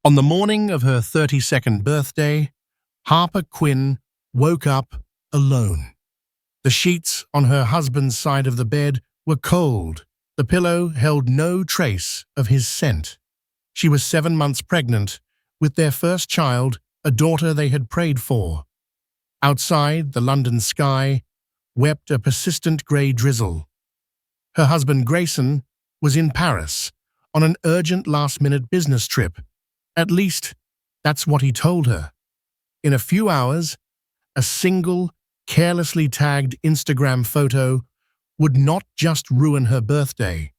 On the morning of her 32nd birthday, Harper Quinn woke up alone. The sheets on her husband's side of the bed were cold. The pillow held no trace of his scent. She was 7 months pregnant with their first child, a daughter they had prayed for. Outside, the London sky wept a persistent grey drizzle. Her husband Grayson was in Paris on an urgent last-minute business trip. At least, that's what he told her. In a few hours, a single, carelessly tagged Instagram photo would not just ruin her birthday.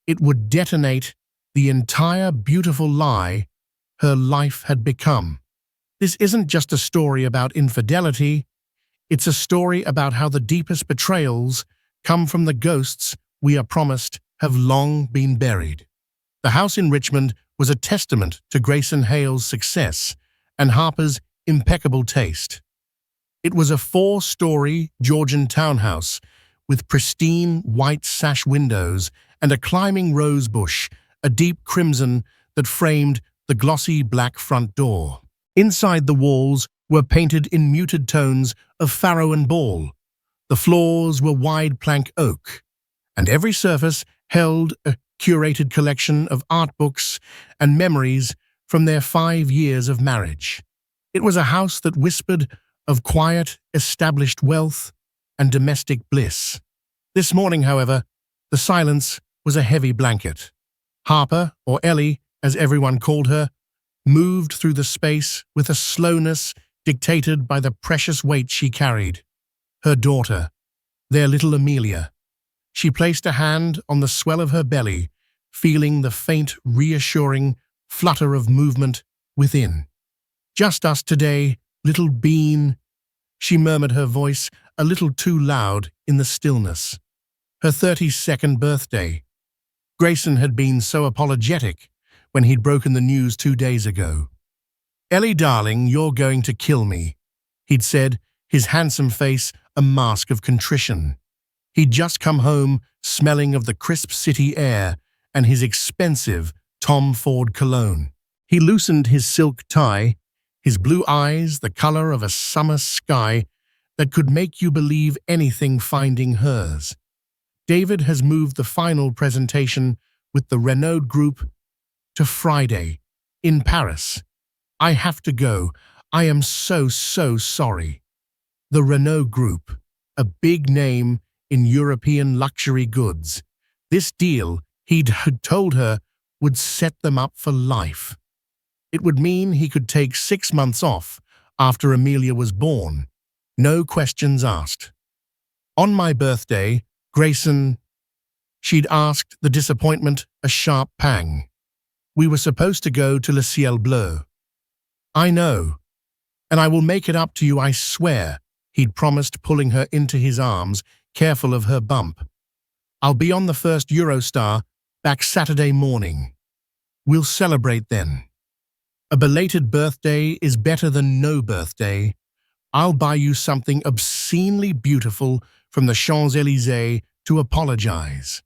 It would detonate the entire beautiful lie her life had become. This isn't just a story about infidelity. It's a story about how the deepest betrayals come from the ghosts we are promised have long been buried. The house in Richmond was a testament to Grayson Hale's success and Harper's impeccable taste. It was a 4-story Georgian townhouse with pristine white sash windows and a climbing rose bush, a deep crimson that framed the glossy black front door. Inside, the walls were painted in muted tones of Farrow and Ball. The floors were wide plank oak, and every surface held a curated collection of art books and memories from their 5 years of marriage. It was a house that whispered of quiet, established wealth and domestic bliss. This morning, however, the silence was a heavy blanket. Harper, or Ellie, as everyone called her, moved through the space with a slowness dictated by the precious weight she carried. Her daughter, their little Amelia. She placed a hand on the swell of her belly, feeling the faint, reassuring flutter of movement within. "Just us today, little bean," she murmured, her voice a little too loud in the stillness. Her 32nd birthday. Grayson had been so apologetic when he'd broken the news 2 days ago. "Ellie, darling, you're going to kill me," he'd said, his handsome face a mask of contrition. He'd just come home smelling of the crisp city air and his expensive Tom Ford cologne. He loosened his silk tie, his blue eyes the color of a summer sky that could make you believe anything finding hers. "David has moved the final presentation with the Renault Group to Friday in Paris. I have to go. I am so sorry." The Renault Group, a big name in European luxury goods. This deal, he'd told her, would set them up for life. It would mean he could take 6 months off after Amelia was born. No questions asked. "On my birthday, Grayson," she'd asked, the disappointment a sharp pang. "We were supposed to go to Le Ciel Bleu." "I know, and I will make it up to you, I swear," he'd promised, pulling her into his arms, careful of her bump. "I'll be on the first Eurostar back Saturday morning. We'll celebrate then. A belated birthday is better than no birthday. I'll buy you something obscenely beautiful from the Champs-Élysées to apologize."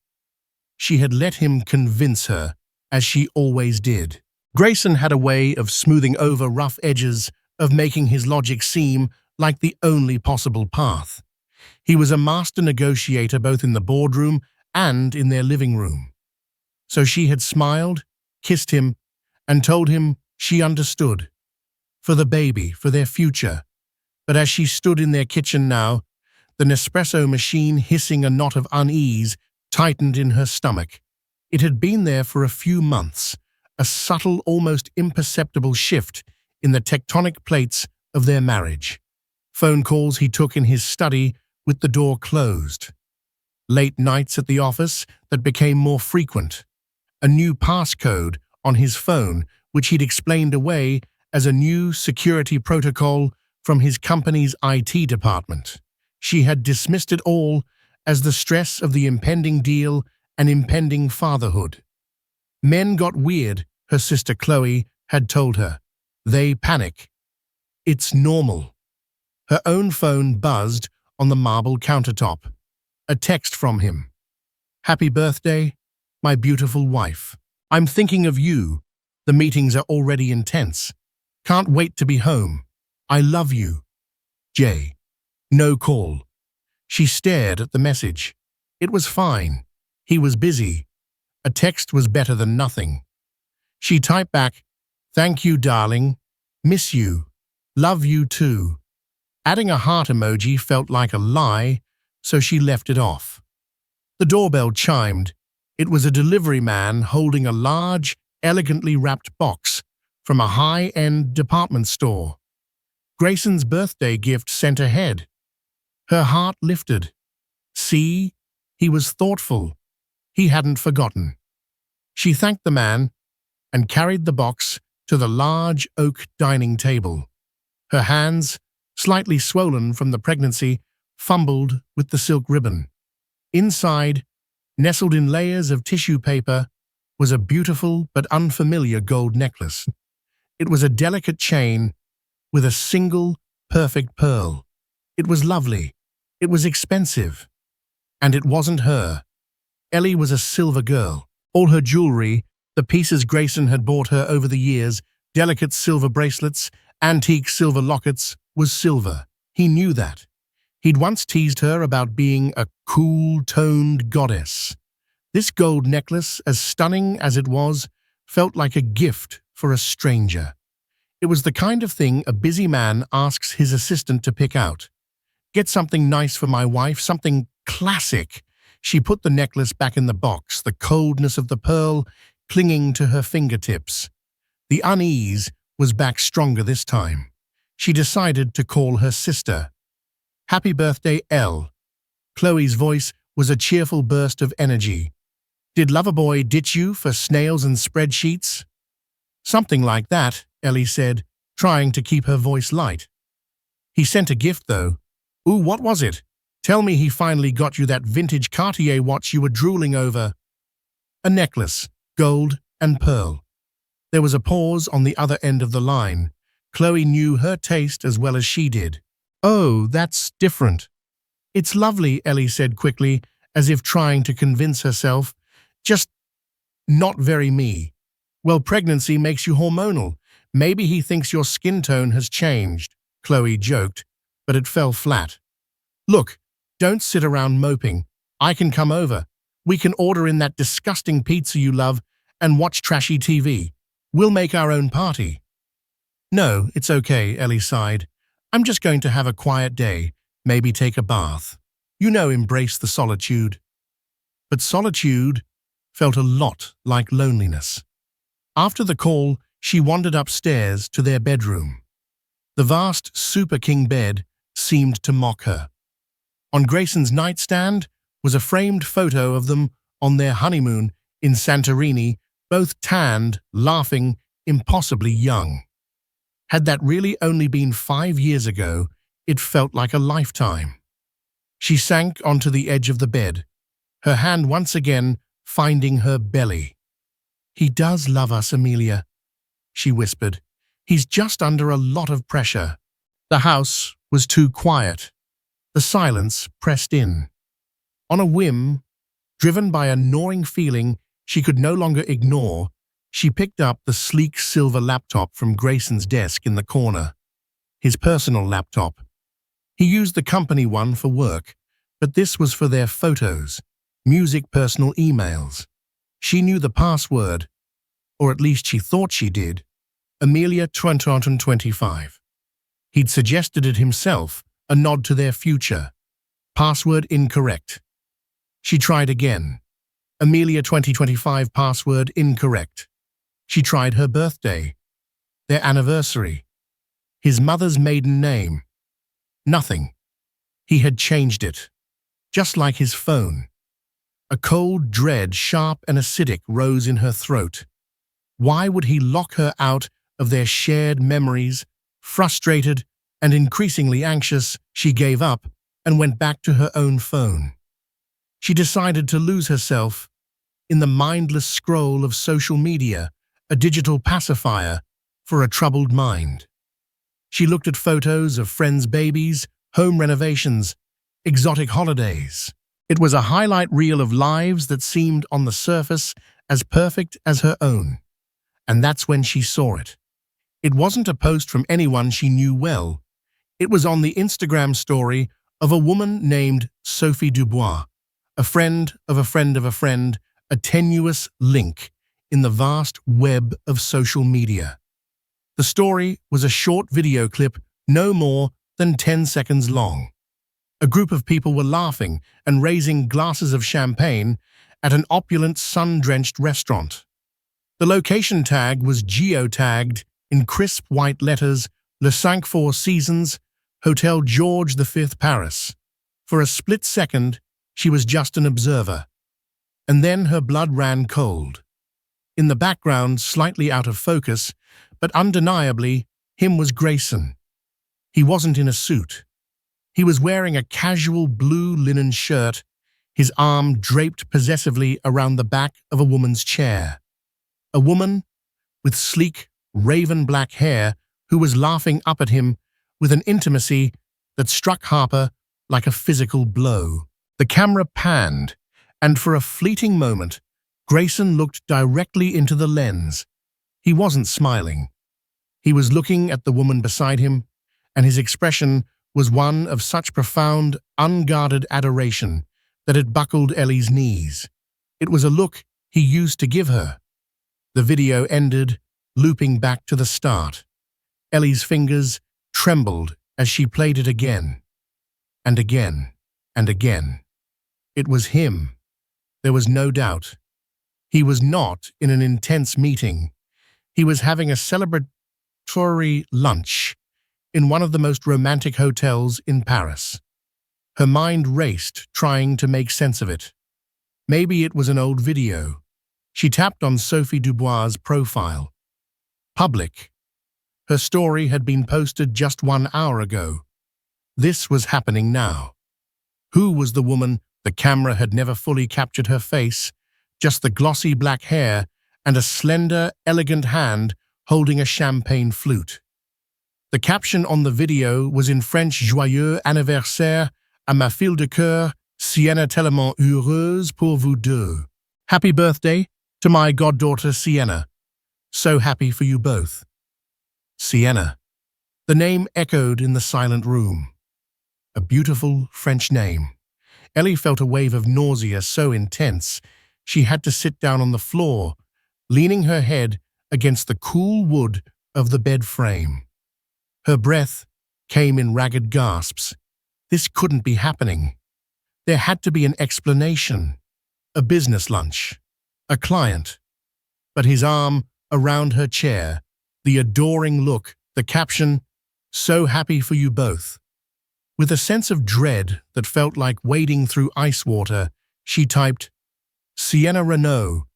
She had let him convince her, as she always did. Grayson had a way of smoothing over rough edges, of making his logic seem like the only possible path. He was a master negotiator both in the boardroom and in their living room. So she had smiled, kissed him, and told him she understood. For the baby, for their future. But as she stood in their kitchen now, the Nespresso machine hissing a knot of unease tightened in her stomach. It had been there for a few months, a subtle, almost imperceptible shift in the tectonic plates of their marriage. Phone calls he took in his study with the door closed. Late nights at the office that became more frequent. A new passcode on his phone, which he'd explained away as a new security protocol from his company's IT department. She had dismissed it all as the stress of the impending deal and impending fatherhood. "Men got weird," her sister Chloe had told her. "They panic. It's normal." Her own phone buzzed on the marble countertop. A text from him. "Happy birthday, my beautiful wife. I'm thinking of you. The meetings are already intense. Can't wait to be home. I love you. J. No call. She stared at the message. It was fine. He was busy. A text was better than nothing. She typed back, "Thank you, darling. Miss you. Love you too." Adding a heart emoji felt like a lie, so she left it off. The doorbell chimed. It was a delivery man holding a large, elegantly wrapped box from a high-end department store. Grayson's birthday gift sent ahead. Her heart lifted. See, he was thoughtful. He hadn't forgotten. She thanked the man and carried the box to the large oak dining table. Her hands, slightly swollen from the pregnancy, fumbled with the silk ribbon. Inside, nestled in layers of tissue paper, was a beautiful but unfamiliar gold necklace. It was a delicate chain with a single, perfect pearl. It was lovely. It was expensive. And it wasn't her. Ellie was a silver girl. All her jewelry, the pieces Grayson had bought her over the years, delicate silver bracelets, antique silver lockets, was silver. He knew that. He'd once teased her about being a cool, toned goddess. This gold necklace, as stunning as it was, felt like a gift for a stranger. It was the kind of thing a busy man asks his assistant to pick out. "Get something nice for my wife, something classic." She put the necklace back in the box, the coldness of the pearl clinging to her fingertips. The unease was back stronger this time. She decided to call her sister. "Happy birthday, Elle." Chloe's voice was a cheerful burst of energy. "Did Loverboy ditch you for snails and spreadsheets?" "Something like that," Ellie said, trying to keep her voice light. "He sent a gift, though." "Ooh, what was it? Tell me he finally got you that vintage Cartier watch you were drooling over." "A necklace, gold and pearl." There was a pause on the other end of the line. Chloe knew her taste as well as she did. "Oh, that's different." "It's lovely," Ellie said quickly, as if trying to convince herself. "Just not very me." "Well, pregnancy makes you hormonal. Maybe he thinks your skin tone has changed," Chloe joked, but it fell flat. "Look, don't sit around moping. I can come over. We can order in that disgusting pizza you love and watch trashy TV. We'll make our own party." "No, it's okay," Ellie sighed. "I'm just going to have a quiet day, maybe take a bath. You know, embrace the solitude." But solitude felt a lot like loneliness. After the call, she wandered upstairs to their bedroom. The vast Super King bed seemed to mock her. On Grayson's nightstand was a framed photo of them on their honeymoon in Santorini, both tanned, laughing, impossibly young. Had that really only been 5 years ago, it felt like a lifetime. She sank onto the edge of the bed, her hand once again finding her belly. "He does love us, Amelia," she whispered. "He's just under a lot of pressure." The house was too quiet. The silence pressed in. On a whim, driven by a gnawing feeling she could no longer ignore, she picked up the sleek silver laptop from Grayson's desk in the corner. His personal laptop. He used the company one for work, but this was for their photos, music, personal emails. She knew the password, or at least she thought she did. Amelia 2025. He'd suggested it himself, a nod to their future. Password incorrect. She tried again. Amelia 2025, password incorrect. She tried her birthday, their anniversary, his mother's maiden name. Nothing. He had changed it, just like his phone. A cold dread, sharp and acidic, rose in her throat. Why would he lock her out of their shared memories? Frustrated and increasingly anxious, she gave up and went back to her own phone. She decided to lose herself in the mindless scroll of social media, a digital pacifier for a troubled mind. She looked at photos of friends' babies, home renovations, exotic holidays. It was a highlight reel of lives that seemed on the surface as perfect as her own. And that's when she saw it. It wasn't a post from anyone she knew well. It was on the Instagram story of a woman named Sophie Dubois, a friend of a friend of a friend, a tenuous link in the vast web of social media. The story was a short video clip, no more than 10 seconds long. A group of people were laughing and raising glasses of champagne at an opulent, sun-drenched restaurant. The location tag was geotagged in crisp white letters, Le 5 Seasons, Hotel George V, Paris. For a split second, she was just an observer. And then her blood ran cold. In the background, slightly out of focus, but undeniably, him was Grayson. He wasn't in a suit. He was wearing a casual blue linen shirt, his arm draped possessively around the back of a woman's chair. A woman with sleek, raven black hair who was laughing up at him with an intimacy that struck Harper like a physical blow. The camera panned, and for a fleeting moment, Grayson looked directly into the lens. He wasn't smiling. He was looking at the woman beside him, and his expression was one of such profound, unguarded adoration that it buckled Ellie's knees. It was a look he used to give her. The video ended, looping back to the start. Ellie's fingers trembled as she played it again, and again, and again. It was him. There was no doubt. He was not in an intense meeting. He was having a celebratory lunch in one of the most romantic hotels in Paris. Her mind raced, trying to make sense of it. Maybe it was an old video. She tapped on Sophie Dubois' profile. Public. Her story had been posted just 1 hour ago. This was happening now. Who was the woman? The camera had never fully captured her face, just the glossy black hair and a slender, elegant hand holding a champagne flute. The caption on the video was in French: Joyeux anniversaire à ma fille de cœur, Sienna tellement heureuse pour vous deux. Happy birthday to my goddaughter Sienna. So happy for you both. Sienna. The name echoed in the silent room. A beautiful French name. Ellie felt a wave of nausea so intense she had to sit down on the floor, leaning her head against the cool wood of the bed frame. Her breath came in ragged gasps. This couldn't be happening. There had to be an explanation. A business lunch. A client. But his arm around her chair, the adoring look, the caption, "So happy for you both." With a sense of dread that felt like wading through ice water, she typed Sienna Renault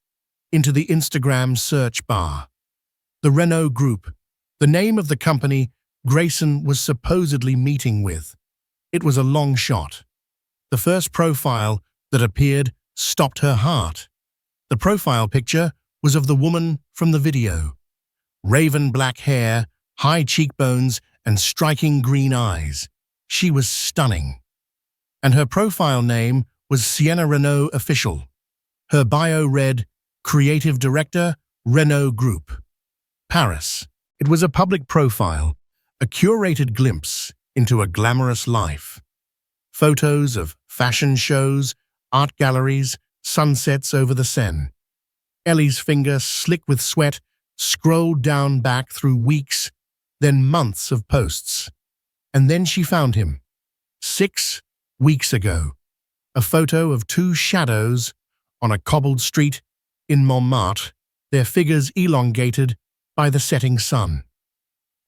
into the Instagram search bar. The Renault Group, the name of the company Grayson was supposedly meeting with. It was a long shot. The first profile that appeared stopped her heart. The profile picture was of the woman from the video. Raven black hair, high cheekbones, and striking green eyes. She was stunning. And her profile name was Sienna Renault Official. Her bio read, Creative Director, Renault Group. Paris. It was a public profile, a curated glimpse into a glamorous life. Photos of fashion shows, art galleries, sunsets over the Seine. Ellie's finger, slick with sweat, scrolled down back through weeks, then months of posts. And then she found him. 6 weeks ago. A photo of 2 shadows on a cobbled street in Montmartre, their figures elongated by the setting sun.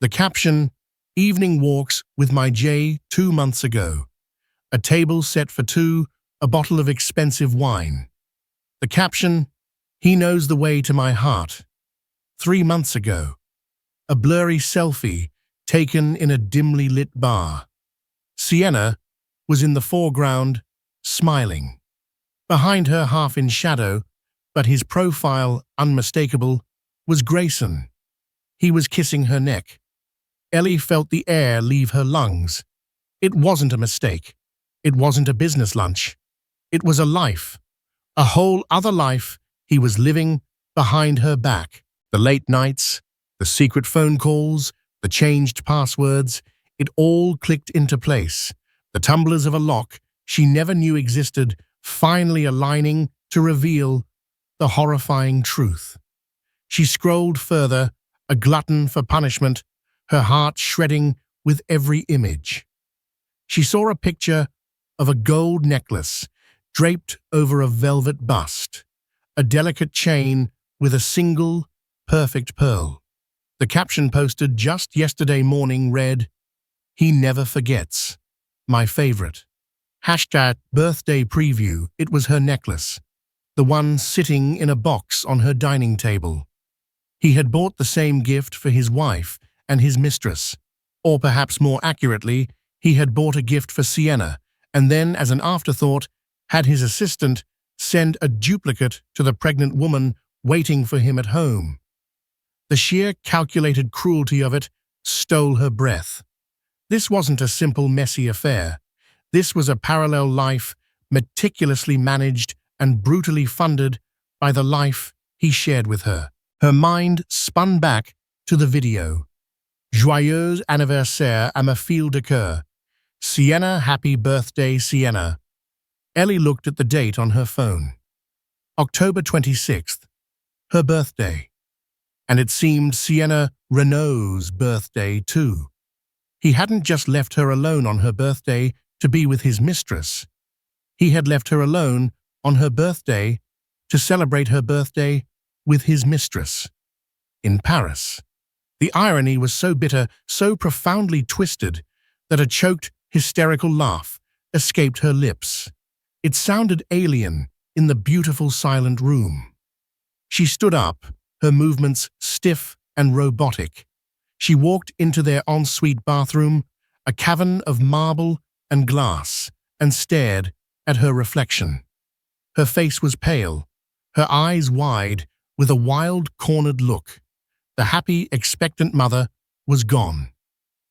The caption, Evening walks with my J 2 months ago. A table set for 2, a bottle of expensive wine. The caption, He knows the way to my heart. 3 months ago. A blurry selfie taken in a dimly lit bar. Sienna was in the foreground, smiling. Behind her, half in shadow, but his profile unmistakable, was Grayson. He was kissing her neck. Ellie felt the air leave her lungs. It wasn't a mistake. It wasn't a business lunch. It was a life. A whole other life he was living behind her back. The late nights, the secret phone calls, the changed passwords, it all clicked into place. The tumblers of a lock she never knew existed finally aligning to reveal the horrifying truth. She scrolled further, a glutton for punishment, her heart shredding with every image. She saw a picture of a gold necklace draped over a velvet bust, a delicate chain with a single, perfect pearl. The caption posted just yesterday morning read, "He never forgets. My favorite." Hashtag birthday preview. It was her necklace, the one sitting in a box on her dining table. He had bought the same gift for his wife and his mistress. Or perhaps more accurately, he had bought a gift for Sienna, and then, as an afterthought, had his assistant send a duplicate to the pregnant woman waiting for him at home. The sheer calculated cruelty of it stole her breath. This wasn't a simple, messy affair. This was a parallel life, meticulously managed and brutally funded by the life he shared with her. Her mind spun back to the video. Joyeux anniversaire à ma fille de cœur. Sienna, happy birthday, Sienna. Ellie looked at the date on her phone. October 26th, her birthday. And it seemed Sienna Renault's birthday too. He hadn't just left her alone on her birthday to be with his mistress. He had left her alone on her birthday to celebrate her birthday with his mistress in Paris. The irony was so bitter, so profoundly twisted, that a choked, hysterical laugh escaped her lips. It sounded alien in the beautiful, silent room. She stood up, her movements stiff and robotic. She walked into their ensuite bathroom, a cavern of marble and glass, and stared at her reflection. Her face was pale, her eyes wide, with a wild, cornered look. The happy, expectant mother was gone.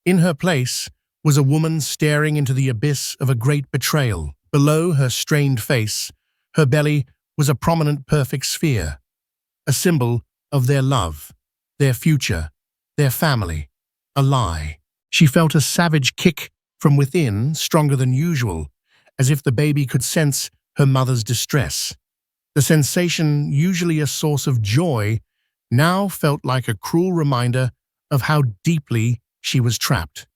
In her place was a woman staring into the abyss of a great betrayal. Below her strained face, her belly was a prominent perfect sphere, a symbol of their love, their future, their family, a lie. She felt a savage kick from within, stronger than usual, as if the baby could sense her mother's distress. The sensation, usually a source of joy, now felt like a cruel reminder of how deeply she was trapped.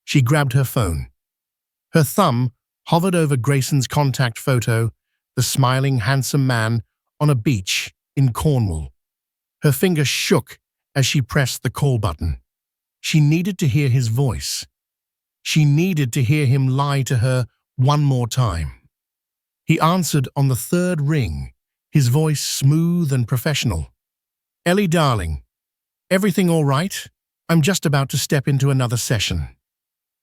She grabbed her phone. Her thumb hovered over Grayson's contact photo, the smiling, handsome man on a beach in Cornwall. Her finger shook as she pressed the call button. She needed to hear his voice. She needed to hear him lie to her one more time. He answered on the third ring, his voice smooth and professional. "Ellie, darling, everything all right? I'm just about to step into another session."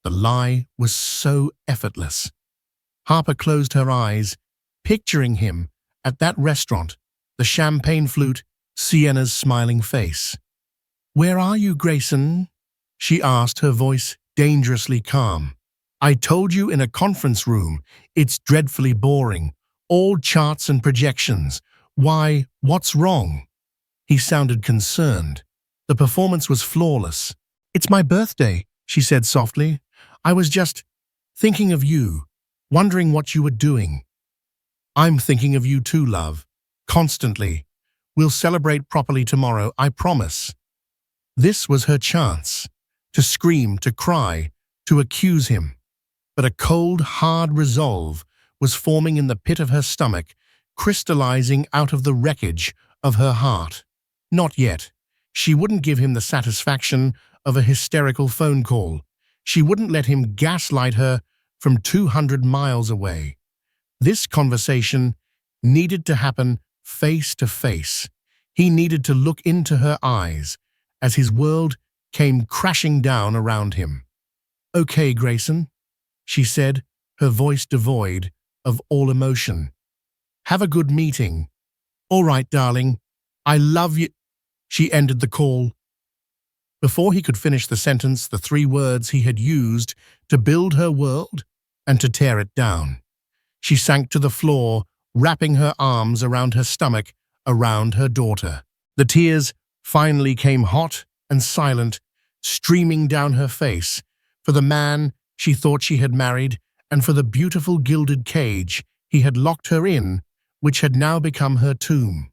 The lie was so effortless. Harper closed her eyes, picturing him at that restaurant, the champagne flute, Sienna's smiling face. "Where are you, Grayson?" she asked, her voice dangerously calm. "I told you in a conference room. It's dreadfully boring. All charts and projections. Why, what's wrong?" He sounded concerned. The performance was flawless. "It's my birthday," she said softly. "I was just thinking of you, wondering what you were doing." "I'm thinking of you too, love. Constantly. We'll celebrate properly tomorrow, I promise." This was her chance. To scream, to cry, to accuse him. But a cold, hard resolve was forming in the pit of her stomach, crystallizing out of the wreckage of her heart. Not yet. She wouldn't give him the satisfaction of a hysterical phone call. She wouldn't let him gaslight her from 200 miles away. This conversation needed to happen face to face. He needed to look into her eyes as his world came crashing down around him. "Okay, Grayson," she said, her voice devoid of all emotion. "Have a good meeting." "All right, darling. I love you." She ended the call. Before he could finish the sentence, the three words he had used to build her world and to tear it down. She sank to the floor, wrapping her arms around her stomach, around her daughter. The tears finally came hot and silent, streaming down her face, for the man she thought she had married and for the beautiful gilded cage he had locked her in, which had now become her tomb.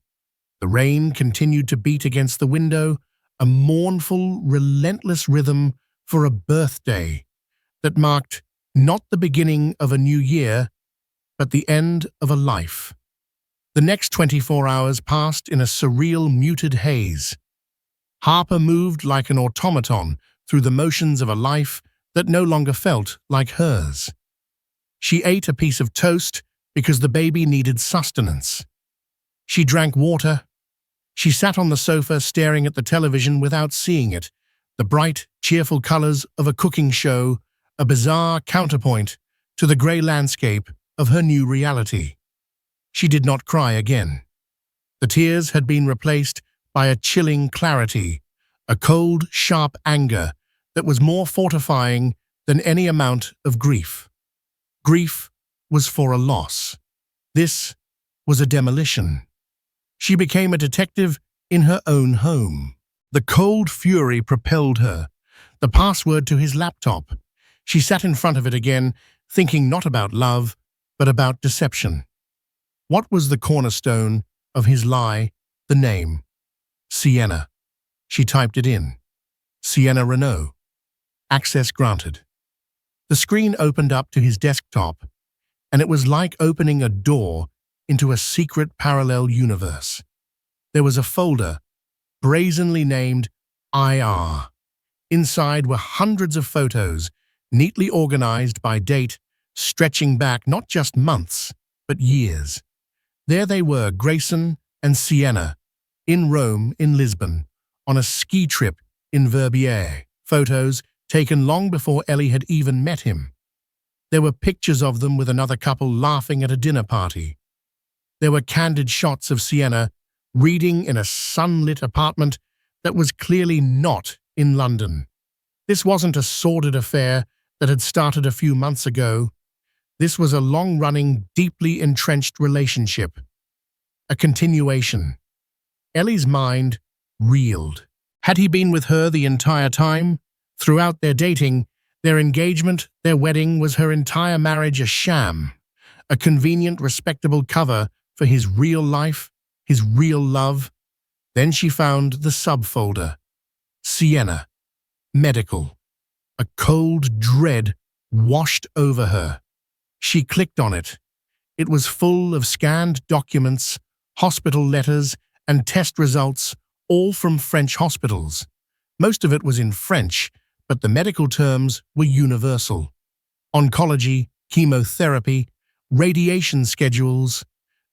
The rain continued to beat against the window, a mournful, relentless rhythm for a birthday that marked not the beginning of a new year, but the end of a life. The next 24 hours passed in a surreal, muted haze. Harper moved like an automaton through the motions of a life that no longer felt like hers. She ate a piece of toast because the baby needed sustenance. She drank water. She sat on the sofa staring at the television without seeing it, the bright, cheerful colors of a cooking show, a bizarre counterpoint to the grey landscape of her new reality. She did not cry again. The tears had been replaced by a chilling clarity, a cold, sharp anger that was more fortifying than any amount of grief. Grief was for a loss. This was a demolition. She became a detective in her own home. The cold fury propelled her, the password to his laptop. She sat in front of it again, thinking not about love, but about deception. What was the cornerstone of his lie? The name. Sienna. She typed it in. Sienna Renault. Access granted. The screen opened up to his desktop, and it was like opening a door into a secret parallel universe. There was a folder, brazenly named IR. Inside were hundreds of photos, neatly organized by date, stretching back not just months, but years. There they were, Grayson and Sienna, in Rome, in Lisbon, on a ski trip in Verbier. Photos taken long before Ellie had even met him. There were pictures of them with another couple laughing at a dinner party. There were candid shots of Sienna reading in a sunlit apartment that was clearly not in London. This wasn't a sordid affair that had started a few months ago. This was a long-running, deeply entrenched relationship. A continuation. Ellie's mind reeled. Had he been with her the entire time? Throughout their dating, their engagement, their wedding, was her entire marriage a sham? A convenient, respectable cover for his real life, his real love? Then she found the subfolder. Sienna. Medical. A cold dread washed over her. She clicked on it. It was full of scanned documents, hospital letters, and test results, all from French hospitals. Most of it was in French, but the medical terms were universal. Oncology, chemotherapy, radiation schedules.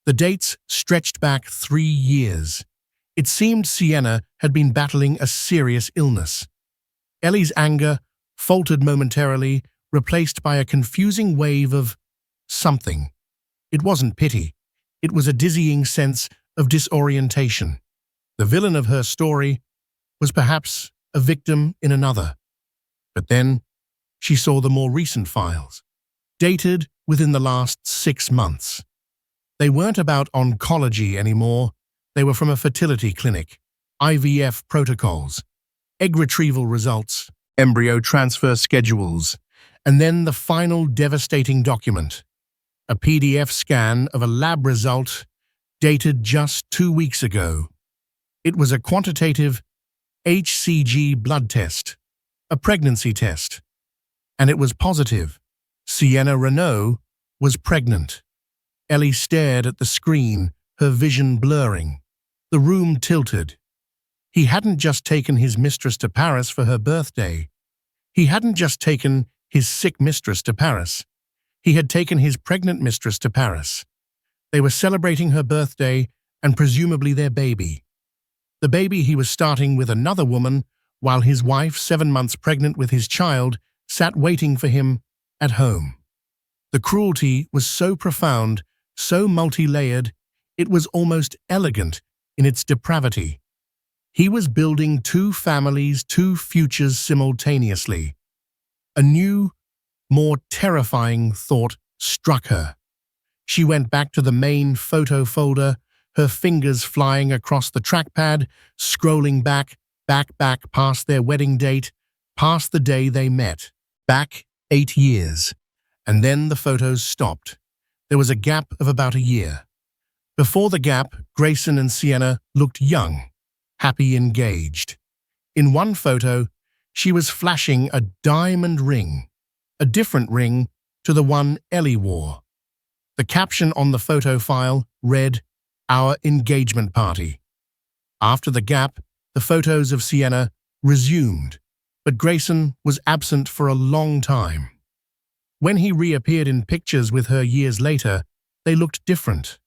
The dates stretched back 3 years. It seemed Sienna had been battling a serious illness. Ellie's anger faltered momentarily, replaced by a confusing wave of something. It wasn't pity. It was a dizzying sense of disorientation. The villain of her story was perhaps a victim in another. But then she saw the more recent files, dated within the last 6 months. They weren't about oncology anymore. They were from a fertility clinic, IVF protocols, egg retrieval results, embryo transfer schedules, and then the final devastating document, a PDF scan of a lab result dated just 2 weeks ago. It was a quantitative HCG blood test, a pregnancy test, and it was positive. Sienna Renault was pregnant. Ellie stared at the screen, her vision blurring. The room tilted. He hadn't just taken his mistress to Paris for her birthday. He hadn't just taken his sick mistress to Paris. He had taken his pregnant mistress to Paris. They were celebrating her birthday and presumably their baby. The baby he was starting with another woman, while his wife, 7 months pregnant with his child, sat waiting for him at home. The cruelty was so profound, so multi-layered, it was almost elegant in its depravity. He was building 2 families, 2 futures simultaneously. A new, more terrifying thought struck her. She went back to the main photo folder, her fingers flying across the trackpad, scrolling back past their wedding date, past the day they met. Back 8 years. And then the photos stopped. There was a gap of about a year. Before the gap, Grayson and Sienna looked young, happy, engaged. In one photo, she was flashing a diamond ring, a different ring to the one Ellie wore. The caption on the photo file read, "Our engagement party." After the gap, the photos of Sienna resumed, but Grayson was absent for a long time. When he reappeared in pictures with her years later, they looked different.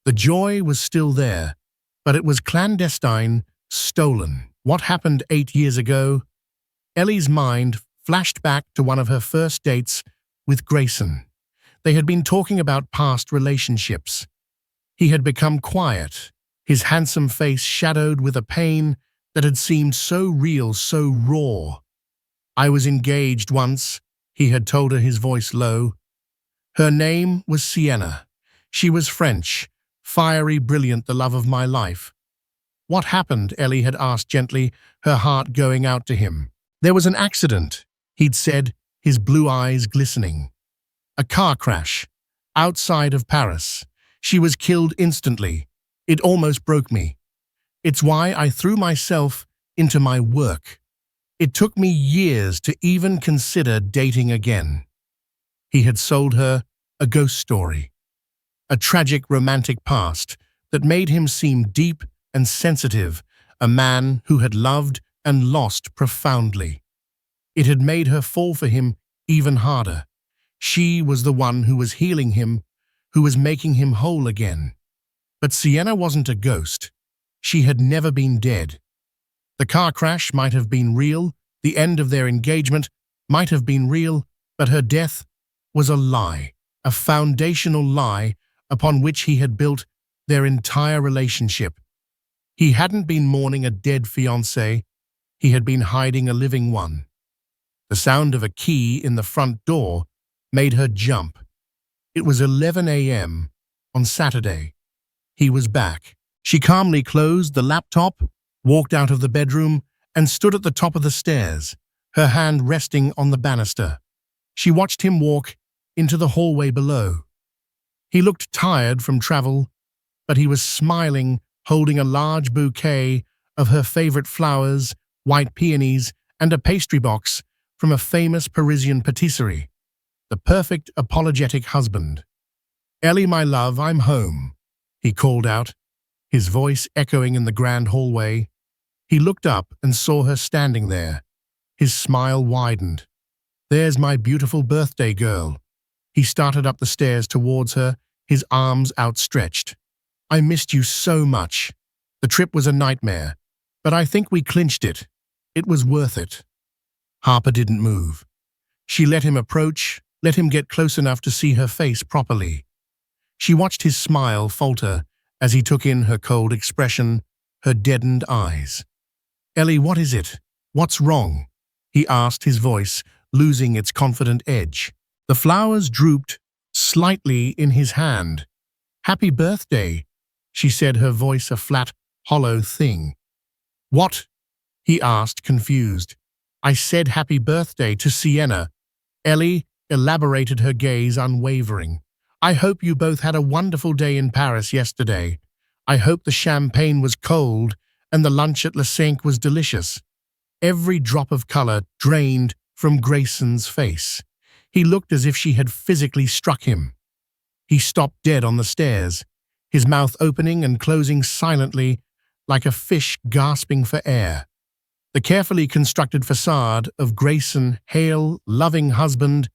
The joy was still there, but it was clandestine, stolen. What happened 8 years ago? Ellie's mind flashed back to one of her first dates with Grayson. They had been talking about past relationships. He had become quiet, his handsome face shadowed with a pain that had seemed so real, so raw. "I was engaged once," he had told her, his voice low. Her name was Sienna. She was French, fiery, brilliant, the love of my life. "What happened?" Ellie had asked gently, her heart going out to him. "There was an accident," he'd said, his blue eyes glistening. "A car crash. Outside of Paris. She was killed instantly. It almost broke me. It's why I threw myself into my work. It took me years to even consider dating again." He had sold her a ghost story, a tragic romantic past that made him seem deep and sensitive, a man who had loved and lost profoundly. It had made her fall for him even harder. She was the one who was healing him, who was making him whole again. But Sienna wasn't a ghost. She had never been dead. The car crash might have been real, the end of their engagement might have been real, but her death was a lie, a foundational lie upon which he had built their entire relationship. He hadn't been mourning a dead fiancé, he had been hiding a living one. The sound of a key in the front door made her jump. It was 11 a.m. on Saturday. He was back. She calmly closed the laptop, walked out of the bedroom, and stood at the top of the stairs, her hand resting on the banister. She watched him walk into the hallway below. He looked tired from travel, but he was smiling, holding a large bouquet of her favorite flowers, white peonies, and a pastry box from a famous Parisian patisserie. The perfect apologetic husband. "Ellie, my love, I'm home," he called out, his voice echoing in the grand hallway. He looked up and saw her standing there. His smile widened. "There's my beautiful birthday girl." He started up the stairs towards her, his arms outstretched. "I missed you so much. The trip was a nightmare, but I think we clinched it. It was worth it." Harper didn't move. She let him approach, let him get close enough to see her face properly. She watched his smile falter as he took in her cold expression, her deadened eyes. "Ellie, what is it? What's wrong?" he asked, his voice losing its confident edge. The flowers drooped slightly in his hand. "Happy birthday," she said, her voice a flat, hollow thing. "What?" he asked, confused. "I said happy birthday to Sienna." Ellie elaborated, her gaze unwavering. "I hope you both had a wonderful day in Paris yesterday. I hope the champagne was cold and the lunch at Le Cinq was delicious." Every drop of color drained from Grayson's face. He looked as if she had physically struck him. He stopped dead on the stairs, his mouth opening and closing silently like a fish gasping for air. The carefully constructed facade of Grayson, hale, loving husband,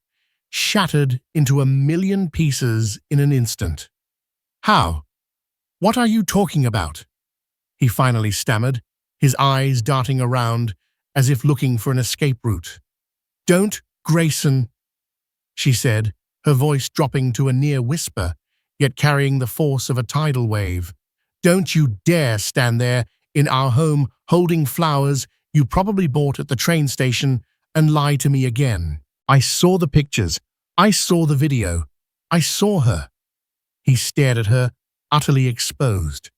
shattered into a million pieces in an instant. "How? What are you talking about?" he finally stammered, his eyes darting around as if looking for an escape route. "Don't, Grayson," she said, her voice dropping to a near whisper, yet carrying the force of a tidal wave. "Don't you dare stand there in our home holding flowers you probably bought at the train station and lie to me again. I saw the pictures. I saw the video. I saw her." He stared at her, utterly exposed.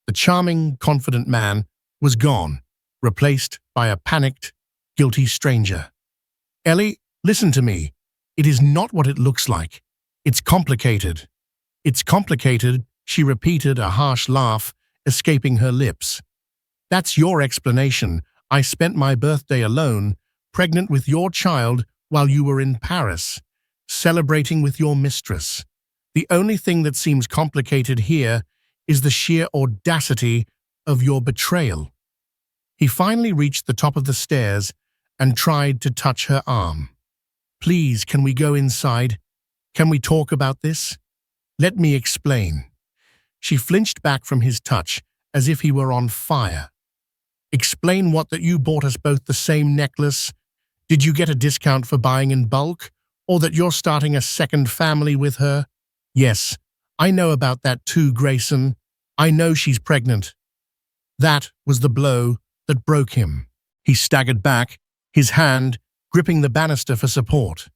The charming, confident man was gone, replaced by a panicked, guilty stranger. Ellie, listen to me. It is not what it looks like. It's complicated. It's complicated, she repeated, a harsh laugh escaping her lips. That's your explanation. I spent my birthday alone, pregnant with your child while you were in Paris, celebrating with your mistress. The only thing that seems complicated here is the sheer audacity of your betrayal. He finally reached the top of the stairs and tried to touch her arm. Please, can we go inside? Can we talk about this? Let me explain. She flinched back from his touch as if he were on fire. Explain what? That you bought us both the same necklace? Did you get a discount for buying in bulk? Or that you're starting a second family with her? Yes, I know about that too, Grayson. I know she's pregnant. That was the blow that broke him. He staggered back, his hand gripping the banister for support.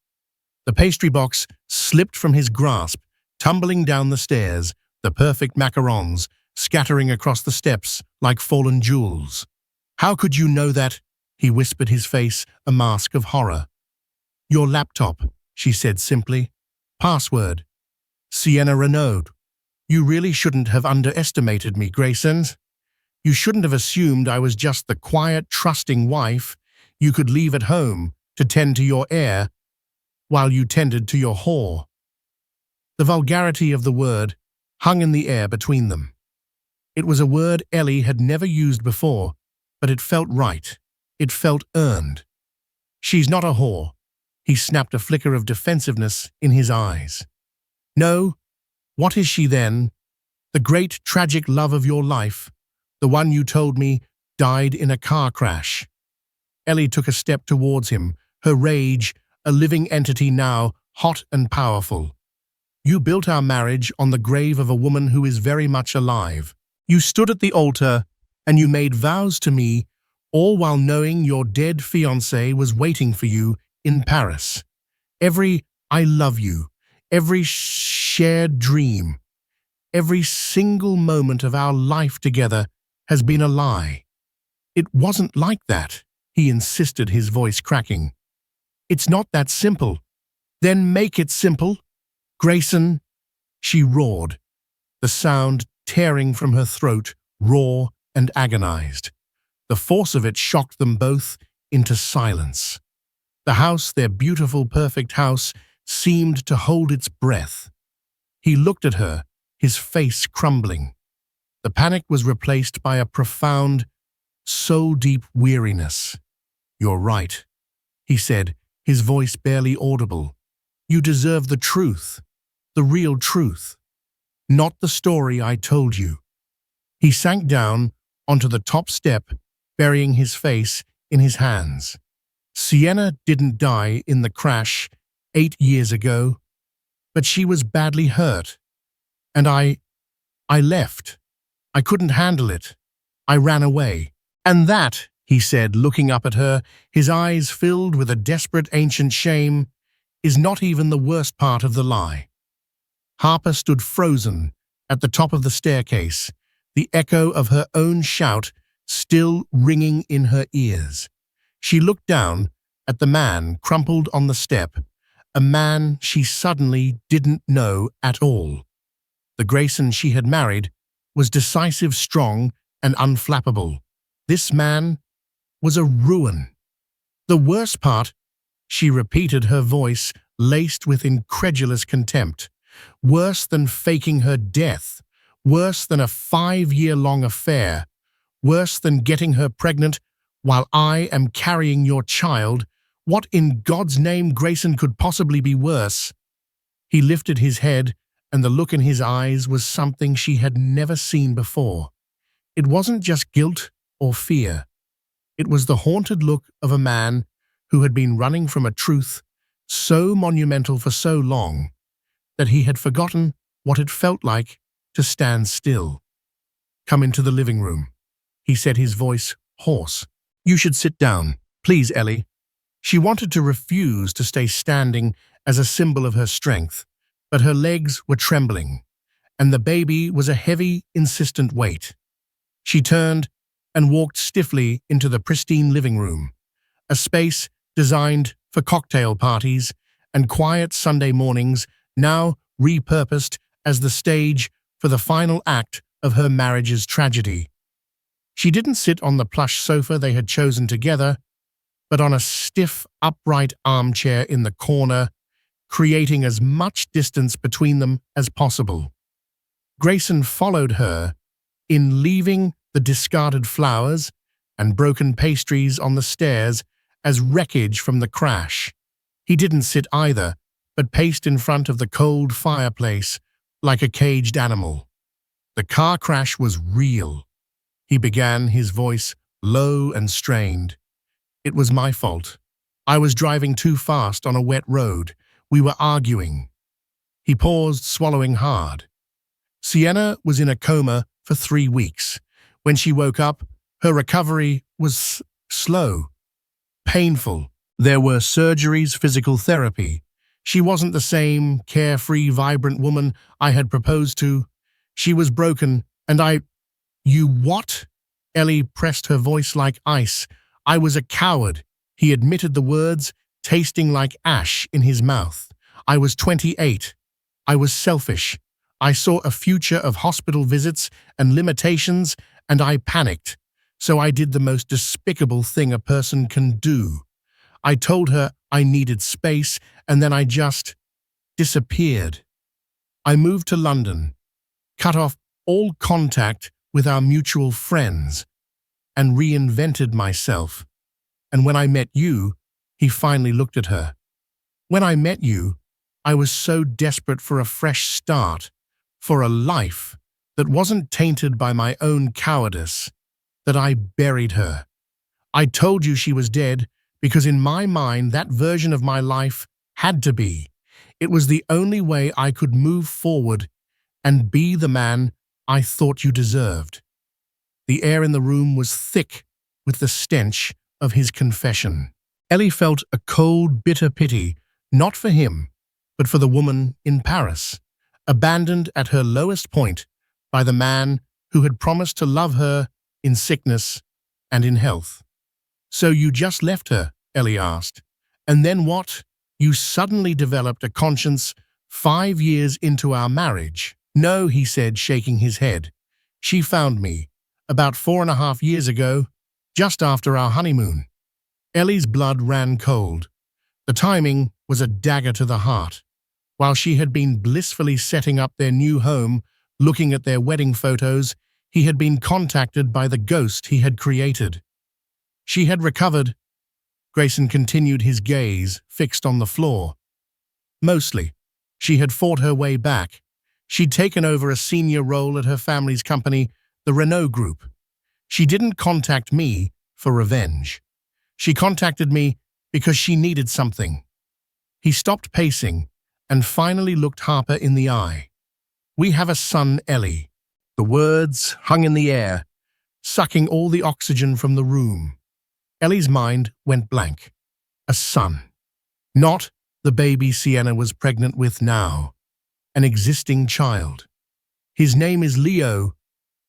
The pastry box slipped from his grasp, tumbling down the stairs, the perfect macarons scattering across the steps like fallen jewels. How could you know that? He whispered, his face a mask of horror. Your laptop, she said simply. Password. Sienna Renaud. You really shouldn't have underestimated me, Grayson. You shouldn't have assumed I was just the quiet, trusting wife you could leave at home to tend to your heir while you tended to your whore. The vulgarity of the word hung in the air between them. It was a word Ellie had never used before, but it felt right. It felt earned. She's not a whore. He snapped, a flicker of defensiveness in his eyes. No, what is she then? The great tragic love of your life, the one you told me died in a car crash. Ellie took a step towards him, her rage a living entity now, hot and powerful. You built our marriage on the grave of a woman who is very much alive. You stood at the altar and you made vows to me, all while knowing your dead fiancé was waiting for you in Paris. Every I love you, every shared dream, every single moment of our life together has been a lie. It wasn't like that, he insisted, his voice cracking. It's not that simple. Then make it simple. Grayson, she roared, the sound tearing from her throat, raw and agonized. The force of it shocked them both into silence. The house, their beautiful, perfect house, seemed to hold its breath. He looked at her, his face crumbling. The panic was replaced by a profound, soul-deep weariness. You're right, he said, his voice barely audible. You deserve the truth, the real truth, not the story I told you. He sank down onto the top step, burying his face in his hands. Sienna didn't die in the crash 8 years ago, but she was badly hurt. And I left. I couldn't handle it. I ran away. And that, he said, looking up at her, his eyes filled with a desperate ancient shame, is not even the worst part of the lie. Harper stood frozen at the top of the staircase, the echo of her own shout still ringing in her ears. She looked down at the man crumpled on the step, a man she suddenly didn't know at all. The Grayson she had married was decisive, strong, and unflappable. This man was a ruin. The worst part, she repeated, her voice laced with incredulous contempt, worse than faking her death, worse than a 5-year-long affair, worse than getting her pregnant while I am carrying your child. What in God's name, Grayson, could possibly be worse? He lifted his head, and the look in his eyes was something she had never seen before. It wasn't just guilt or fear. It was the haunted look of a man who had been running from a truth so monumental for so long that he had forgotten what it felt like to stand still. Come into the living room, he said, his voice hoarse. You should sit down. Please, Ellie. She wanted to refuse to stay standing as a symbol of her strength, but her legs were trembling, and the baby was a heavy, insistent weight. She turned and walked stiffly into the pristine living room, a space designed for cocktail parties and quiet Sunday mornings, now repurposed as the stage for the final act of her marriage's tragedy. She didn't sit on the plush sofa they had chosen together, but on a stiff, upright armchair in the corner, creating as much distance between them as possible. Grayson followed her in leaving the discarded flowers and broken pastries on the stairs as wreckage from the crash. He didn't sit either, but paced in front of the cold fireplace like a caged animal. The car crash was real, he began, his voice low and strained. It was my fault. I was driving too fast on a wet road. We were arguing. He paused, swallowing hard. Sienna was in a coma for 3 weeks. When she woke up, her recovery was slow, painful. There were surgeries, physical therapy. She wasn't the same carefree, vibrant woman I had proposed to. She was broken, and You what? Ellie pressed her voice like ice. I was a coward. He admitted the words, tasting like ash in his mouth. I was 28. I was selfish. I saw a future of hospital visits and limitations, and I panicked. So I did the most despicable thing a person can do. I told her I needed space, and then I just disappeared. I moved to London, cut off all contact with our mutual friends, and reinvented myself. And when I met you, he finally looked at her. When I met you, I was so desperate for a fresh start, for a life that wasn't tainted by my own cowardice, that I buried her. I told you she was dead because in my mind that version of my life had to be. It was the only way I could move forward and be the man I thought you deserved. The air in the room was thick with the stench of his confession. Ellie felt a cold, bitter pity, not for him, but for the woman in Paris, abandoned at her lowest point by the man who had promised to love her in sickness and in health. So you just left her, Ellie asked. And then what? You suddenly developed a conscience 5 years into our marriage. No, he said, shaking his head. She found me, about 4.5 years ago, just after our honeymoon. Ellie's blood ran cold. The timing was a dagger to the heart. While she had been blissfully setting up their new home, looking at their wedding photos, he had been contacted by the ghost he had created. She had recovered. Grayson continued, his gaze fixed on the floor. Mostly. She had fought her way back. She'd taken over a senior role at her family's company, the Renault Group. She didn't contact me for revenge. She contacted me because she needed something. He stopped pacing and finally looked Harper in the eye. We have a son, Ellie. The words hung in the air, sucking all the oxygen from the room. Ellie's mind went blank. A son. Not the baby Sienna was pregnant with now. An existing child. His name is Leo,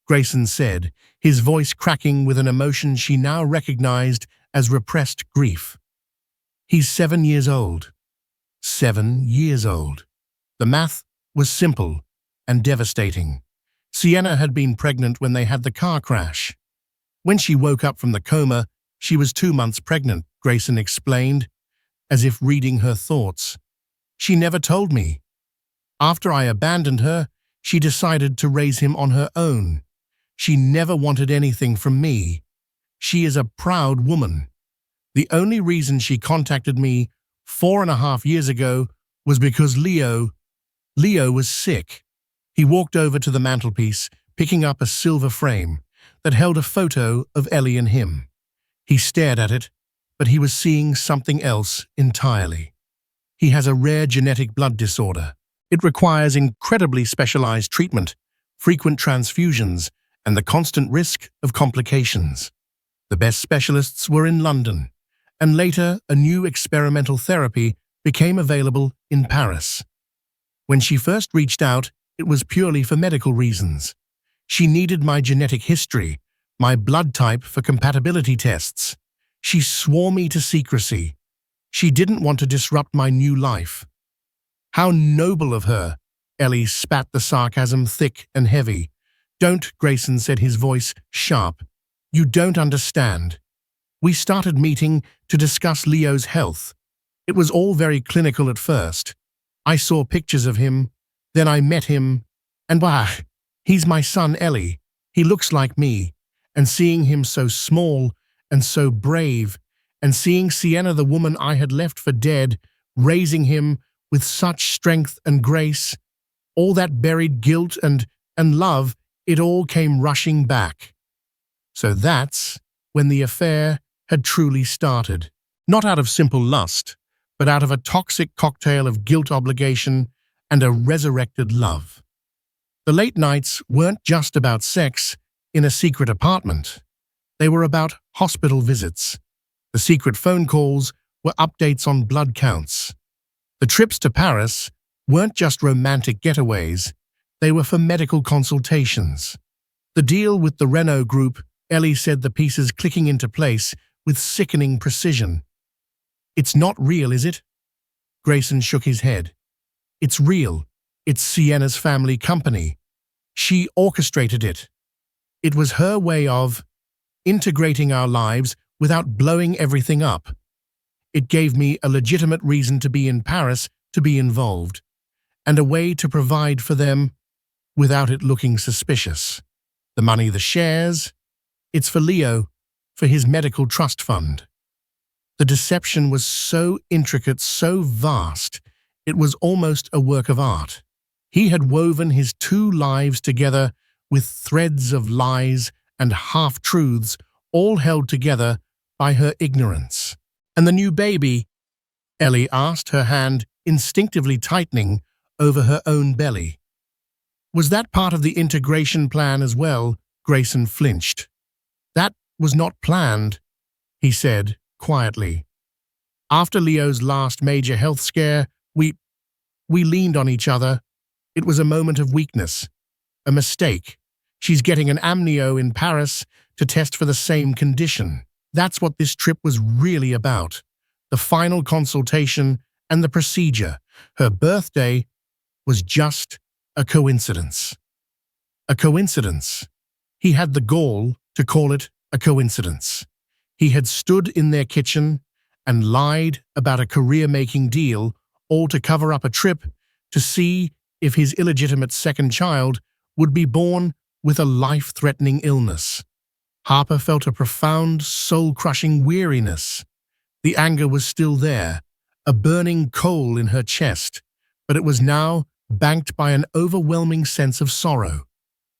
Grayson said, his voice cracking with an emotion she now recognized as repressed grief. He's 7 years old. 7 years old. The math was simple and devastating. Sienna had been pregnant when they had the car crash. When she woke up from the coma, she was 2 months pregnant, Grayson explained, as if reading her thoughts. She never told me. After I abandoned her, she decided to raise him on her own. She never wanted anything from me. She is a proud woman. The only reason she contacted me 4.5 years ago was because Leo was sick. He walked over to the mantelpiece, picking up a silver frame that held a photo of Ellie and him. He stared at it, but he was seeing something else entirely. He has a rare genetic blood disorder. It requires incredibly specialized treatment, frequent transfusions, and the constant risk of complications. The best specialists were in London, and later a new experimental therapy became available in Paris. When she first reached out, It was purely for medical reasons. She needed my genetic history, my blood type for compatibility tests. She swore me to secrecy. She didn't want to disrupt my new life. How noble of her! Ellie spat the sarcasm thick and heavy. Don't, Grayson said, his voice sharp. You don't understand. We started meeting to discuss Leo's health. It was all very clinical at first. I saw pictures of him, then I met him, and bah, he's my son Ellie. He looks like me, and seeing him so small and so brave, and seeing Sienna, the woman I had left for dead, raising him with such strength and grace, all that buried guilt and love, it all came rushing back. So that's when the affair had truly started. Not out of simple lust, but out of a toxic cocktail of guilt, obligation, and a resurrected love. The late nights weren't just about sex in a secret apartment. They were about hospital visits. The secret phone calls were updates on blood counts. The trips to Paris weren't just romantic getaways, they were for medical consultations. The deal with the Renault Group, Ellie said, the pieces clicking into place with sickening precision. It's not real, is it? Grayson shook his head. It's real. It's Sienna's family company. She orchestrated it. It was her way of integrating our lives without blowing everything up. It gave me a legitimate reason to be in Paris, to be involved, and a way to provide for them without it looking suspicious. The money, the shares, it's for Leo, for his medical trust fund. The deception was so intricate, so vast, it was almost a work of art. He had woven his two lives together with threads of lies and half-truths, all held together by her ignorance. And the new baby? Ellie asked, her hand instinctively tightening over her own belly. Was that part of the integration plan as well? Grayson flinched. That was not planned, he said quietly. After Leo's last major health scare, we leaned on each other. It was a moment of weakness, a mistake. She's getting an amnio in Paris to test for the same condition. That's what this trip was really about. The final consultation and the procedure. Her birthday was just a coincidence. A coincidence. He had the gall to call it a coincidence. He had stood in their kitchen and lied about a career-making deal, all to cover up a trip to see if his illegitimate second child would be born with a life-threatening illness. Harper felt a profound, soul-crushing weariness. The anger was still there, a burning coal in her chest, but it was now banked by an overwhelming sense of sorrow.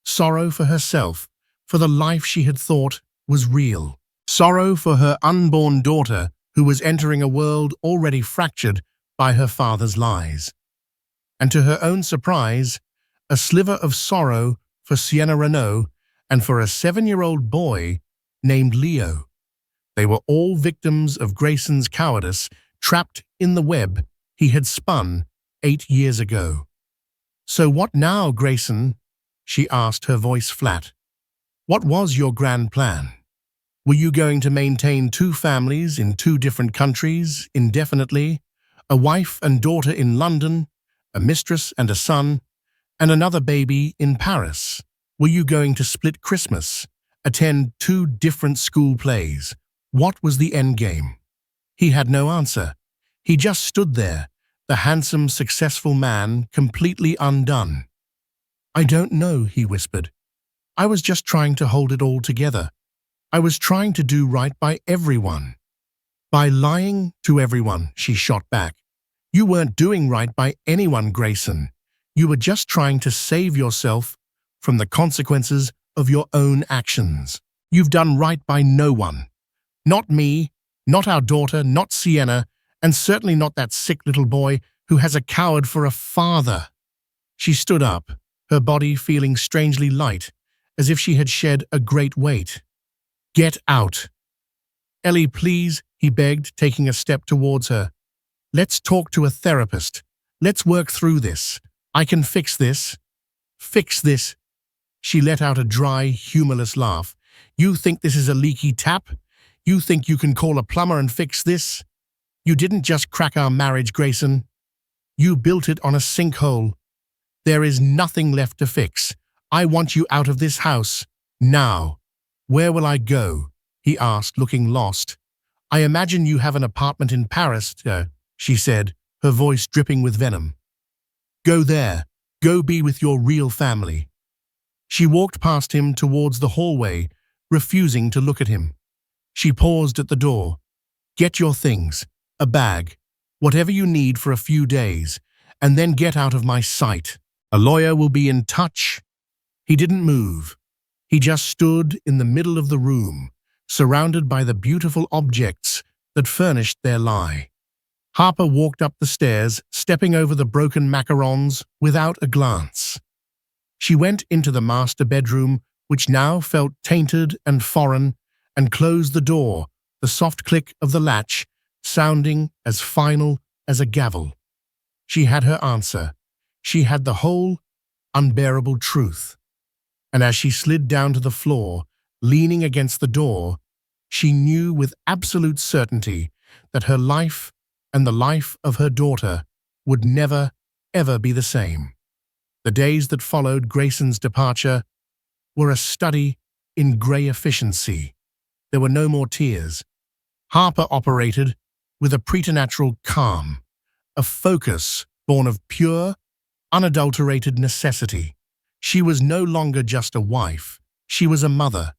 Sorrow for herself, for the life she had thought was real. Sorrow for her unborn daughter, who was entering a world already fractured by her father's lies. And to her own surprise, a sliver of sorrow for Sienna Renault and for a 7-year-old boy named Leo. They were all victims of Grayson's cowardice, trapped in the web he had spun 8 years ago. So what now, Grayson? She asked, her voice flat. What was your grand plan? Were you going to maintain 2 families in 2 different countries indefinitely? A wife and daughter in London, a mistress and a son, and another baby in Paris? Were you going to split Christmas, attend 2 different school plays? What was the end game? He had no answer. He just stood there, the handsome, successful man, completely undone. I don't know, he whispered. I was just trying to hold it all together. I was trying to do right by everyone. By lying to everyone, she shot back. You weren't doing right by anyone, Grayson. You were just trying to save yourself from the consequences of your own actions. You've done right by no one. Not me, not our daughter, not Sienna, and certainly not that sick little boy who has a coward for a father. She stood up, her body feeling strangely light, as if she had shed a great weight. Get out. Ellie, please, he begged, taking a step towards her. Let's talk to a therapist. Let's work through this. I can fix this. Fix this." She let out a dry, humorless laugh. "You think this is a leaky tap? You think you can call a plumber and fix this? You didn't just crack our marriage, Grayson. You built it on a sinkhole. There is nothing left to fix. I want you out of this house. Now." "Where will I go?" he asked, looking lost. "I imagine you have an apartment in Paris," she said, her voice dripping with venom. "Go there. Go be with your real family." She walked past him towards the hallway, refusing to look at him. She paused at the door. "Get your things, a bag, whatever you need for a few days, and then get out of my sight. A lawyer will be in touch." He didn't move. He just stood in the middle of the room, surrounded by the beautiful objects that furnished their lie. Harper walked up the stairs, stepping over the broken macarons without a glance. She went into the master bedroom, which now felt tainted and foreign, and closed the door, the soft click of the latch sounding as final as a gavel. She had her answer. She had the whole, unbearable truth. And as she slid down to the floor, leaning against the door, she knew with absolute certainty that her life and the life of her daughter would never, ever be the same. The days that followed Grayson's departure were a study in grey efficiency. There were no more tears. Harper operated with a preternatural calm, a focus born of pure, unadulterated necessity. She was no longer just a wife, she was a mother,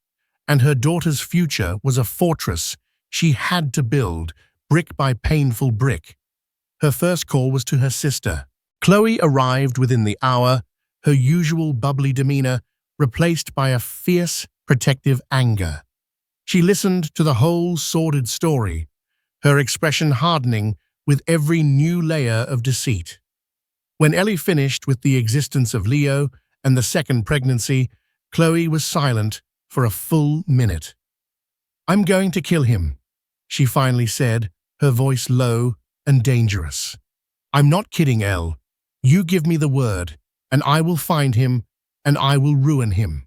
and her daughter's future was a fortress she had to build, brick by painful brick. Her first call was to her sister. Chloe arrived within the hour, her usual bubbly demeanor replaced by a fierce, protective anger. She listened to the whole sordid story, her expression hardening with every new layer of deceit. When Ellie finished with the existence of Leo and the second pregnancy, Chloe was silent for a full minute. "I'm going to kill him," she finally said, her voice low and dangerous. "I'm not kidding, Elle. You give me the word, and I will find him, and I will ruin him."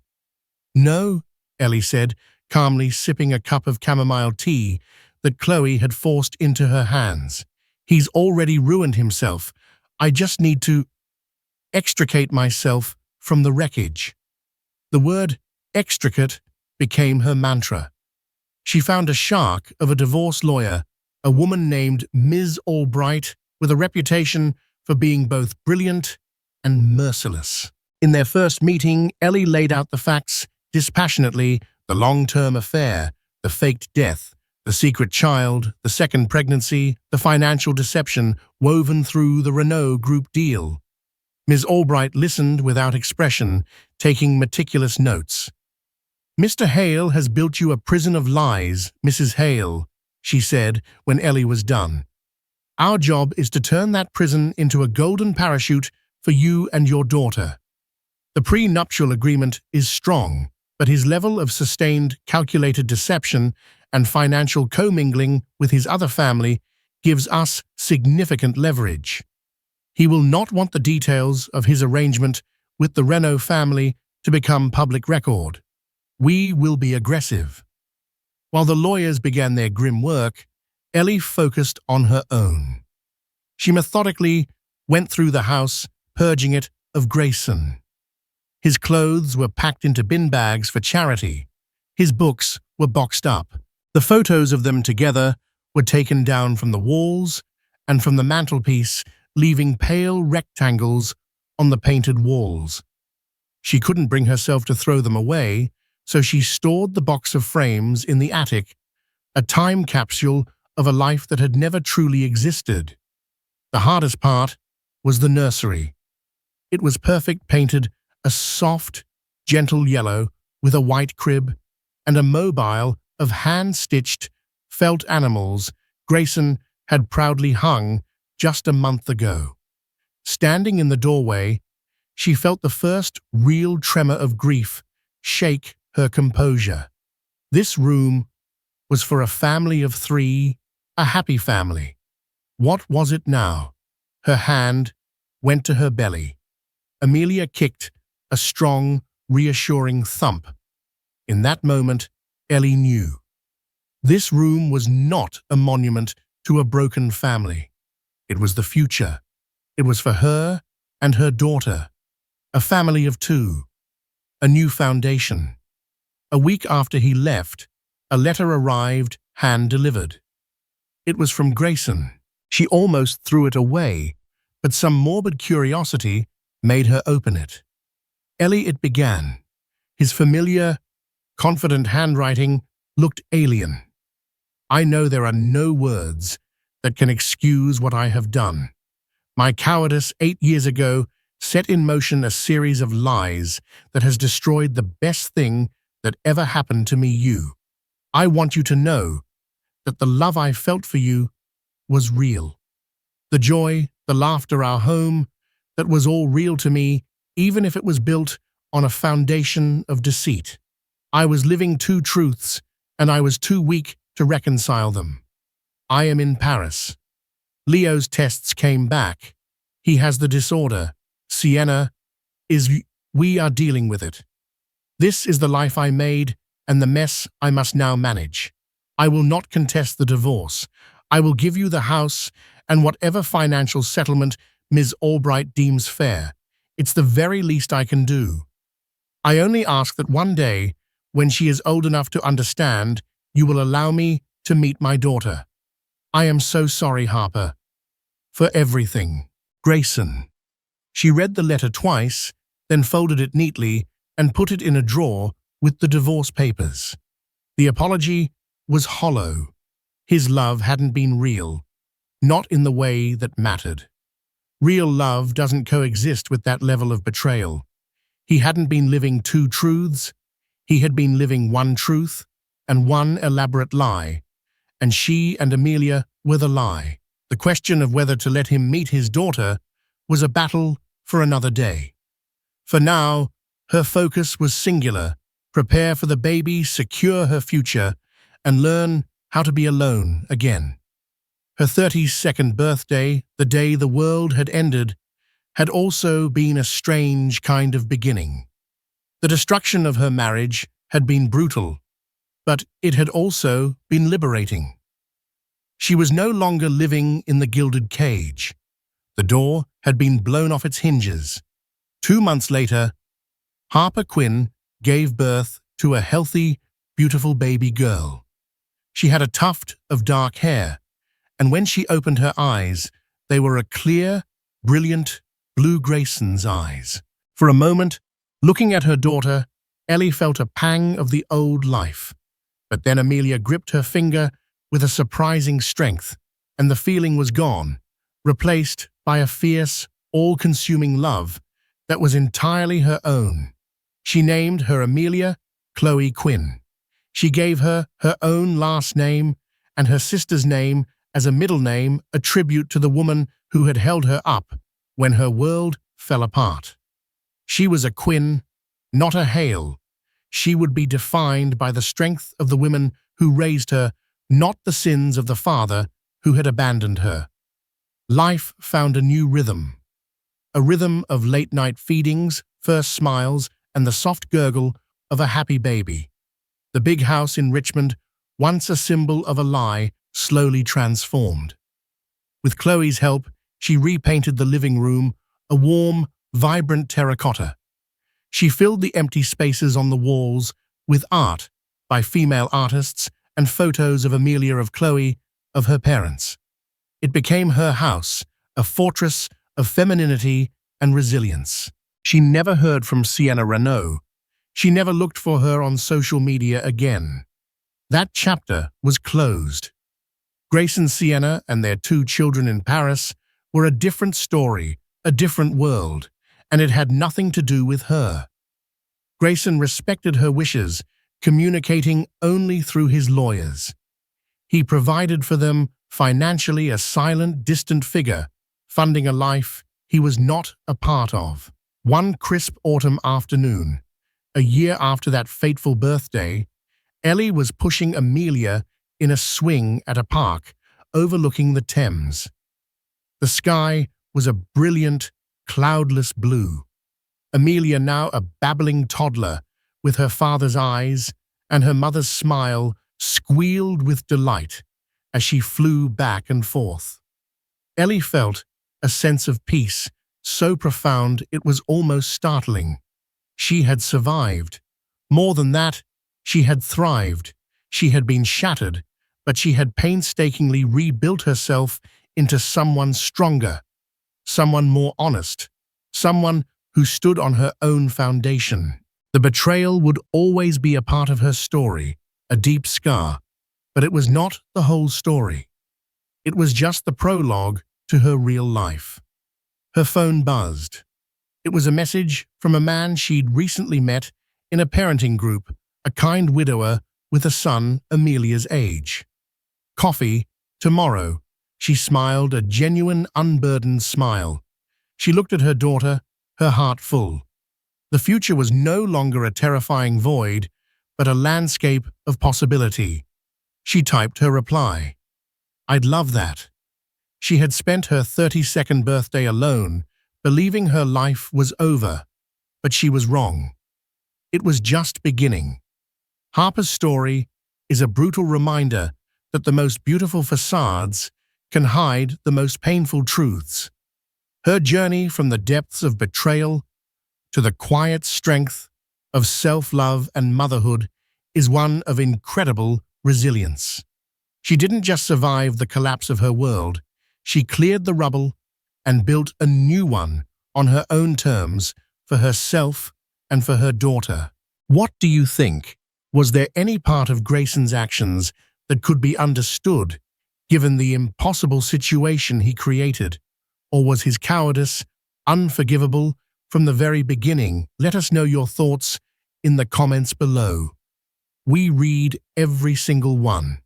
"No," Ellie said, calmly sipping a cup of chamomile tea that Chloe had forced into her hands. "He's already ruined himself. I just need to extricate myself from the wreckage." The word extricate became her mantra. She found a shark of a divorce lawyer, a woman named Ms. Albright, with a reputation for being both brilliant and merciless. In their first meeting, Ellie laid out the facts dispassionately: the long-term affair, the faked death, the secret child, the second pregnancy, the financial deception woven through the Renault Group deal. Ms. Albright listened without expression, taking meticulous notes. "Mr. Hale has built you a prison of lies, Mrs. Hale," she said when Ellie was done. "Our job is to turn that prison into a golden parachute for you and your daughter. The prenuptial agreement is strong, but his level of sustained, calculated deception and financial commingling with his other family gives us significant leverage. He will not want the details of his arrangement with the Renault family to become public record. We will be aggressive." While the lawyers began their grim work, Ellie focused on her own. She methodically went through the house, purging it of Grayson. His clothes were packed into bin bags for charity. His books were boxed up. The photos of them together were taken down from the walls and from the mantelpiece, leaving pale rectangles on the painted walls. She couldn't bring herself to throw them away, so she stored the box of frames in the attic, a time capsule of a life that had never truly existed. The hardest part was the nursery. It was perfect, painted a soft, gentle yellow with a white crib and a mobile of hand-stitched felt animals Grayson had proudly hung just a month ago. Standing in the doorway, she felt the first real tremor of grief shake her composure. This room was for a family of 3, a happy family. What was it now? Her hand went to her belly. Amelia kicked a strong, reassuring thump. In that moment, Ellie knew. This room was not a monument to a broken family. It was the future. It was for her and her daughter, a family of two, a new foundation. A week after he left, a letter arrived, hand-delivered. It was from Grayson. She almost threw it away, but some morbid curiosity made her open it. Ellie, it began. His familiar, confident handwriting looked alien. I know there are no words that can excuse what I have done. My cowardice 8 years ago set in motion a series of lies that has destroyed the best thing that ever happened to me, you. I want you to know that the love I felt for you was real. The joy, the laughter, our home, that was all real to me, even if it was built on a foundation of deceit. I was living two truths, and I was too weak to reconcile them. I am in Paris. Leo's tests came back. He has the disorder. Sienna is... We are dealing with it. This is the life I made, and the mess I must now manage. I will not contest the divorce. I will give you the house and whatever financial settlement Ms. Albright deems fair. It's the very least I can do. I only ask that one day, when she is old enough to understand, you will allow me to meet my daughter. I am so sorry, Harper, for everything. Grayson. She read the letter twice, then folded it neatly and put it in a drawer with the divorce papers. The apology was hollow. His love hadn't been real, not in the way that mattered. Real love doesn't coexist with that level of betrayal. He hadn't been living two truths. He had been living one truth and one elaborate lie, and she and Amelia were the lie. The question of whether to let him meet his daughter was a battle for another day. For now, her focus was singular: prepare for the baby, secure her future, and learn how to be alone again. Her 32nd birthday, the day the world had ended, had also been a strange kind of beginning. The destruction of her marriage had been brutal, but it had also been liberating. She was no longer living in the gilded cage. The door had been blown off its hinges. 2 months later, Harper Quinn gave birth to a healthy, beautiful baby girl. She had a tuft of dark hair, and when she opened her eyes, they were a clear, brilliant blue Grayson's eyes. For a moment, looking at her daughter, Ellie felt a pang of the old life. But then Amelia gripped her finger with a surprising strength, and the feeling was gone, replaced by a fierce, all-consuming love that was entirely her own. She named her Amelia Chloe Quinn. She gave her her own last name and her sister's name as a middle name, a tribute to the woman who had held her up when her world fell apart. She was a Quinn, not a Hale. She would be defined by the strength of the women who raised her, not the sins of the father who had abandoned her. Life found a new rhythm. A rhythm of late-night feedings, first smiles, and the soft gurgle of a happy baby. The big house in Richmond, once a symbol of a lie, slowly transformed. With Chloe's help, she repainted the living room a warm, vibrant terracotta. She filled the empty spaces on the walls with art by female artists and photos of Amelia, of Chloe, of her parents. It became her house, a fortress of femininity and resilience. She never heard from Sienna Renaud. She never looked for her on social media again. That chapter was closed. Grace and Sienna and their 2 children in Paris were a different story, a different world, and it had nothing to do with her. Grayson respected her wishes, communicating only through his lawyers. He provided for them financially, a silent, distant figure, funding a life he was not a part of. One crisp autumn afternoon, a year after that fateful birthday, Ellie was pushing Amelia in a swing at a park overlooking the Thames. The sky was a brilliant, cloudless blue. Amelia now a babbling toddler, with her father's eyes and her mother's smile, squealed with delight as she flew back and forth. Ellie felt a sense of peace so profound it was almost startling. She had survived. More than that, she had thrived. She had been shattered, but she had painstakingly rebuilt herself into someone stronger, someone more honest, someone who stood on her own foundation. The betrayal would always be a part of her story, a deep scar, but it was not the whole story. It was just the prologue to her real life. Her phone buzzed. It was a message from a man she'd recently met in a parenting group, a kind widower with a son Amelia's age. "Coffee, tomorrow," she smiled, a genuine, unburdened smile. She looked at her daughter, her heart full. The future was no longer a terrifying void, but a landscape of possibility. She typed her reply. "I'd love that." She had spent her 32nd birthday alone, believing her life was over, but she was wrong. It was just beginning. Harper's story is a brutal reminder that the most beautiful facades can hide the most painful truths. Her journey from the depths of betrayal to the quiet strength of self-love and motherhood is one of incredible resilience. She didn't just survive the collapse of her world, she cleared the rubble and built a new one on her own terms for herself and for her daughter. What do you think? Was there any part of Grayson's actions that could be understood, given the impossible situation he created? Or was his cowardice unforgivable from the very beginning? Let us know your thoughts in the comments below. We read every single one.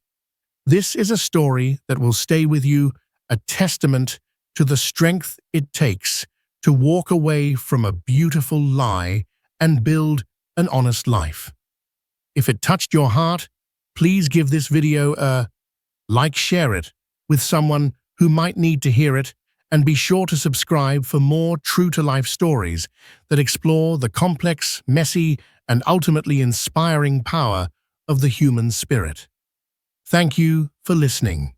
This is a story that will stay with you, a testament to the strength it takes to walk away from a beautiful lie and build an honest life. If it touched your heart, please give this video a like, share it with someone who might need to hear it, and be sure to subscribe for more true-to-life stories that explore the complex, messy, and ultimately inspiring power of the human spirit. Thank you for listening.